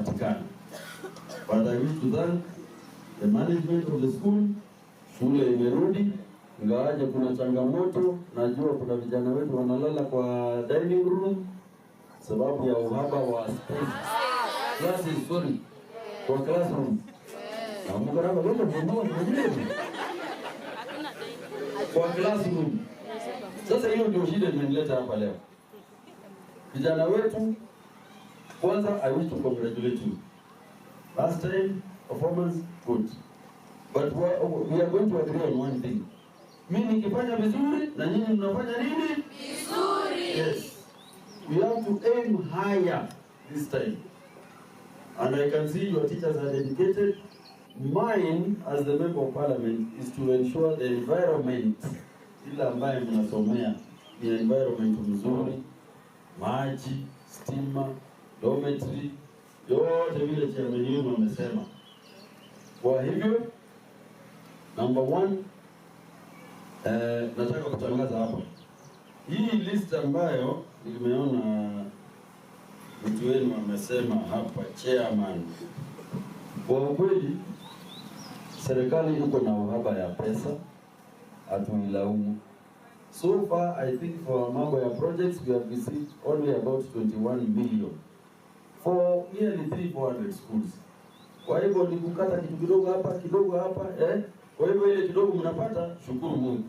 imepatikana. But I wish to thank the management of the school. Shule imerudi, ingawaje kuna changamoto. Najua kuna vijana wetu wanalala kwa dining room sababu ya uhaba wa space. Classes, sorry. Kwa classroom. Na mkaraba leo ndio kwa classroom. Sasa hiyo ndio shida imenileta hapa leo. Vijana wetu, kwanza I wish to congratulate you. Last time performance good. But we are going to agree on one thing. Mimi nikifanya vizuri na nyinyi mnafanya nini? Vizuri. Yes. We have to aim higher this time. And I can see your teachers are dedicated. Mine as the member of parliament is to ensure the environment ile ambayo mnasomea ni environment mzuri, maji, stima, dormitory, yote vile chairman wenu amesema. Kwa hivyo number 1 nataka kutangaza hapa. Hii list ambayo nimeona mtu wenu amesema hapa chairman. Kwa kweli serikali iko na uhaba ya pesa, hatuilaumu. So far I think for mambo ya projects we have received only about 21 million for nearly 300 schools. Kwa hivyo ni kukata kitu kidogo hapa kidogo hapa Kwa hivyo ile kidogo mnapata, shukuru Mungu.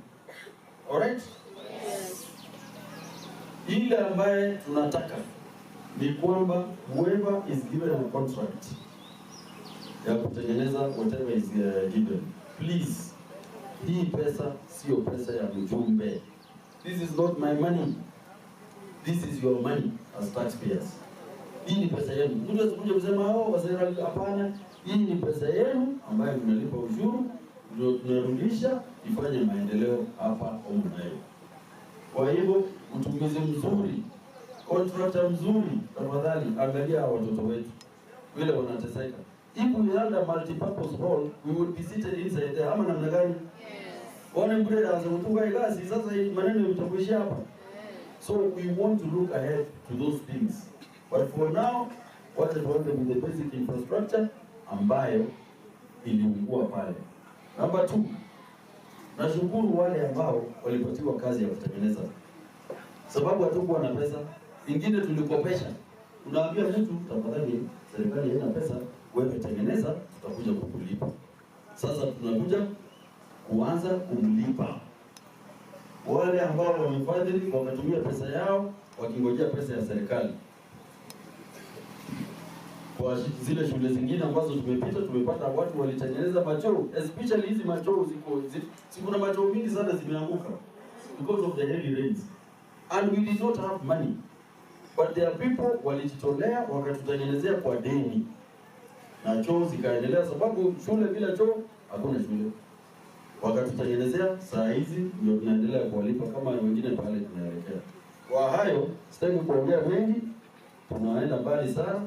Alright? Yes. Ile ambaye tunataka ni kwamba whoever is given a contract ya kutengeneza whatever is given, please, hii pesa sio pesa ya mjumbe. This is not my money. This is your money as taxpayers. Hii ni pesa yenu. Mtu asikuja kusema wazee hapana. Hii ni pesa yenu ambayo mnalipa ushuru, ndio tunarudisha ifanye maendeleo hapa humu nayo. Kwa hivyo utumizi mzuri, contractor mzuri, tafadhali angalia watoto wetu vile wanateseka. If we had a multi-purpose hall, we would be seated inside there. Ama namna gani? One mbreda azamutunga igasi, sasa maneno yatakuishia hapa. So we want to look ahead to those things. But for now, what is one with the basic infrastructure ambayo iliungua pale. Number 2, nashukuru wale ambao walipatiwa kazi ya kutengeneza. Sababu hatukuwa na pesa, ingine tulikopesha. Unaambia mtu tafadhali serikali haina pesa, wewe tengeneza, tutakuja kukulipa. Sasa tunakuja kuanza kumlipa wale ambao wamefadhili, wametumia pesa yao wakingojea pesa ya serikali. Kwa zile shule zingine ambazo tumepata watu walitengeneza machoo, especially hizi machoo kuna machoo mingi sana zimeanguka because of the heavy rains, and we did not have money, but there are people walijitolea wakatutengenezea kwa deni na choo zikaendelea, sababu shule bila choo hakuna shule. Wakatutengenezea, saa hizi ndio tunaendelea kuwalipa kama wengine pale tunaelekea. Kwa hayo sitaki kuongea mengi, tunaenda mbali sana.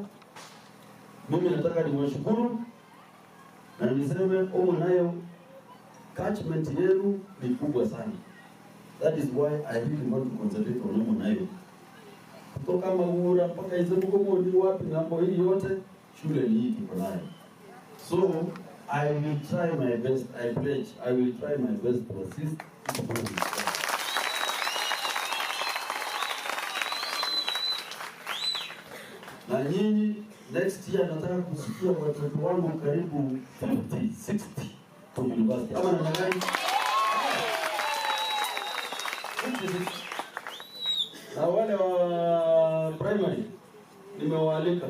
Mimi nataka niwashukuru na niseme nayo catchment yenu ni kubwa sana. That is why I really want to concentrate on nayo. Kutoka Magura mpaka Izembuko ni wapi ngambo hii yote shule ni hii tuko nayo. So I will try my best, I pledge, I will try my best to assist. Na nyinyi next year nataka kusikia watoto wangu karibu 50, 60 to university. Ama namna gani? Na wale wa primary nimewaalika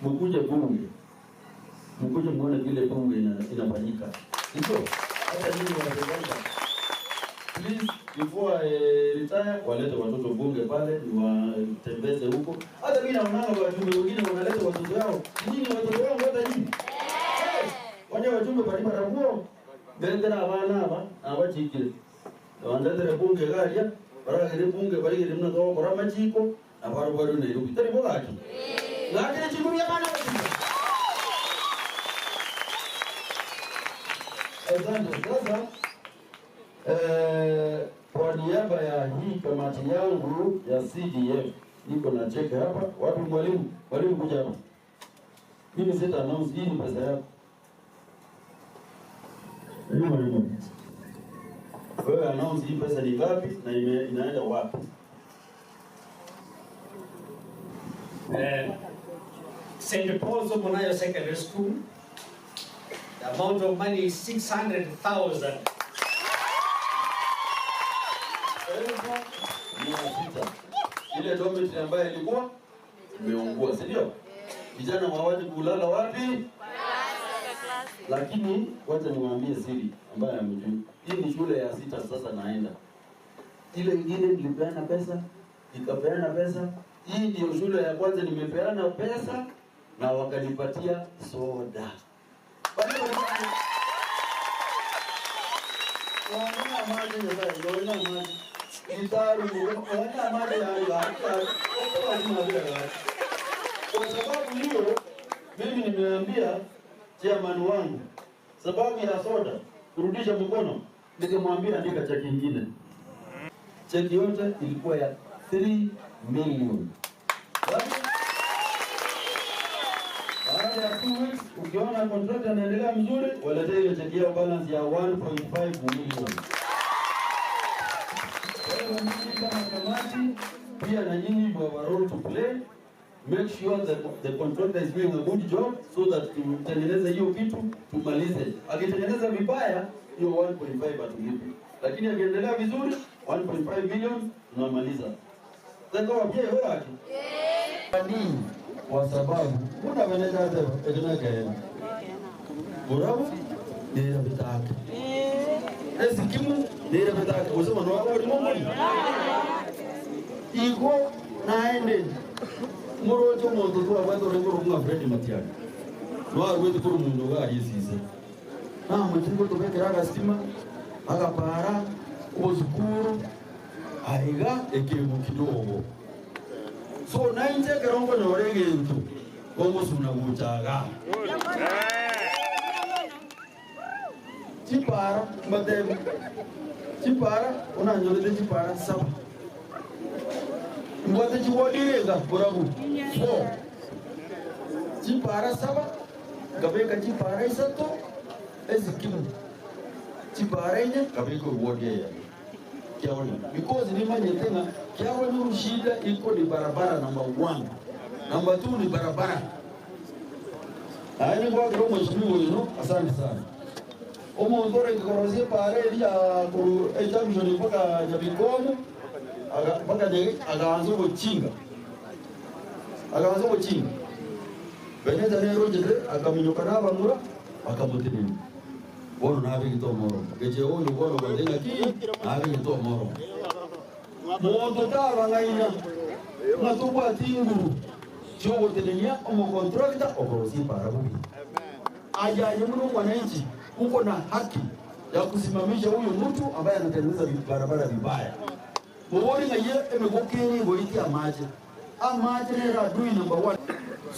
mkuje bunge. Mkuje muone vile bunge inafanyika. Ndio. Hata nyinyi wanapenda. Please, before I retire, walete watoto bunge pale, watembeze huko. Hata mimi naona wajumbe wengine wanaleta watoto wao. Nyinyi watoto wao hata nyinyi. Wale wajumbe pale baraguo, bendera abana abachikire. Wandetera bunge galia, baragere bunge barigere mna to kora machiko, abaru ne rubitari bogaki. Ngakire chikuru ya bana bachiko. Sasa kwa niaba ya hii kamati yangu ya CDF niko na cheke hapa. Wapi mwalimu? Mwalimu kuja hapa. Mimi sita announce hii ni pesa yako. Wewe announce hii pesa ni ngapi na inaenda wapi? St. Paul's Omonayo Secondary School. The amount of money is 600,000. Ile dormitory ambayo ilikuwa imeungua, si ndio? Vijana hawaje kulala wapi? Lakini wacha niwaambie siri ambayo hamjui. Hii ni shule ya 6 sasa naenda. Ile nyingine nilipeana pesa, nikapeana pesa. Hii ndio shule ya kwanza nimepeana pesa na wakanipatia soda. Wana maji ndio maji. Itaru wana maji ya kwa sababu hiyo mimi nimeambia chairman wangu sababu ya soda kurudisha mkono, nikamwambia andika cheki nyingine. Cheki yote ilikuwa ya 3 million. Baada ya 2 weeks ukiona contract anaendelea mzuri, waletee ile cheki ya balance ya 1.5 million. Pia na nyinyi you have a role to play. Make sure that the contractor is doing a good job so that tutengeneze hiyo kitu tumalize. Akitengeneza vibaya hiyo 1.5 atulipe. Lakini akiendelea vizuri 1.5 million tunamaliza. Sasa kwa pia wewe ati. Nini? Kwa sababu kuna meneja hata ekenaka. Burabu ndio bitaka. Esikimu ndio bitaka. Usema no wao ni Mungu. Iko naende murojo muntu kwa watu rengoro kunga Fred Matiani. No arwete kuru mundu ga yisize. Na mutingo to bekera stima akapara ubuzukuru aiga ekimu kidogo. So nainje kerongo norege ntu kongo suna guchaga. Chipara madem. Chipara unanyolete chipara saba. Mbwate chiwodirega burabu 4 chipara saba gabeka chipara isato ezikimu chipara ine gabeko wodeya kiaona because ni manyetenga kiaona ni shida iko ni barabara number 1 number 2 ni barabara ani kwa gromo shimiwo no asante sana omo ndore korozie pare ya ku ejamshoni mpaka Nyabikomo mpaka akaanza kuchinga beneza rero jere akaminyoka nabangura akamutini bono nabe gitomoro geje oyo bono badenga ki nabe gitomoro moto taba ngaina matubwa tinguru chogo tenenya omo contractor okorosi para bubi ajaye mno mwananchi uko na haki ya kusimamisha huyo mtu ambaye anatengeneza barabara vibaya. Mwori ngaye emegokeni goiti amaje. Amaje ni radui number 1.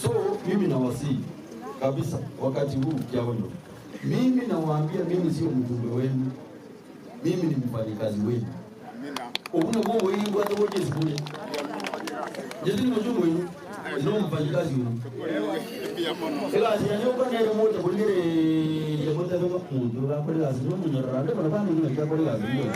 So mimi nawasihi kabisa wakati huu kiaono. Mimi nawaambia mimi sio mjumbe wenu. Mimi ni mfanyakazi wenu. Amina. Ubuna kwa wewe ngo atoje zikule. Jezi ni mjumbe wenu. Ndio mfanyakazi wenu. Ila asianyo kwa nero moja kulire ya moja baba mundu la kwa lazima munyorande kwa bana ni kwa lazima.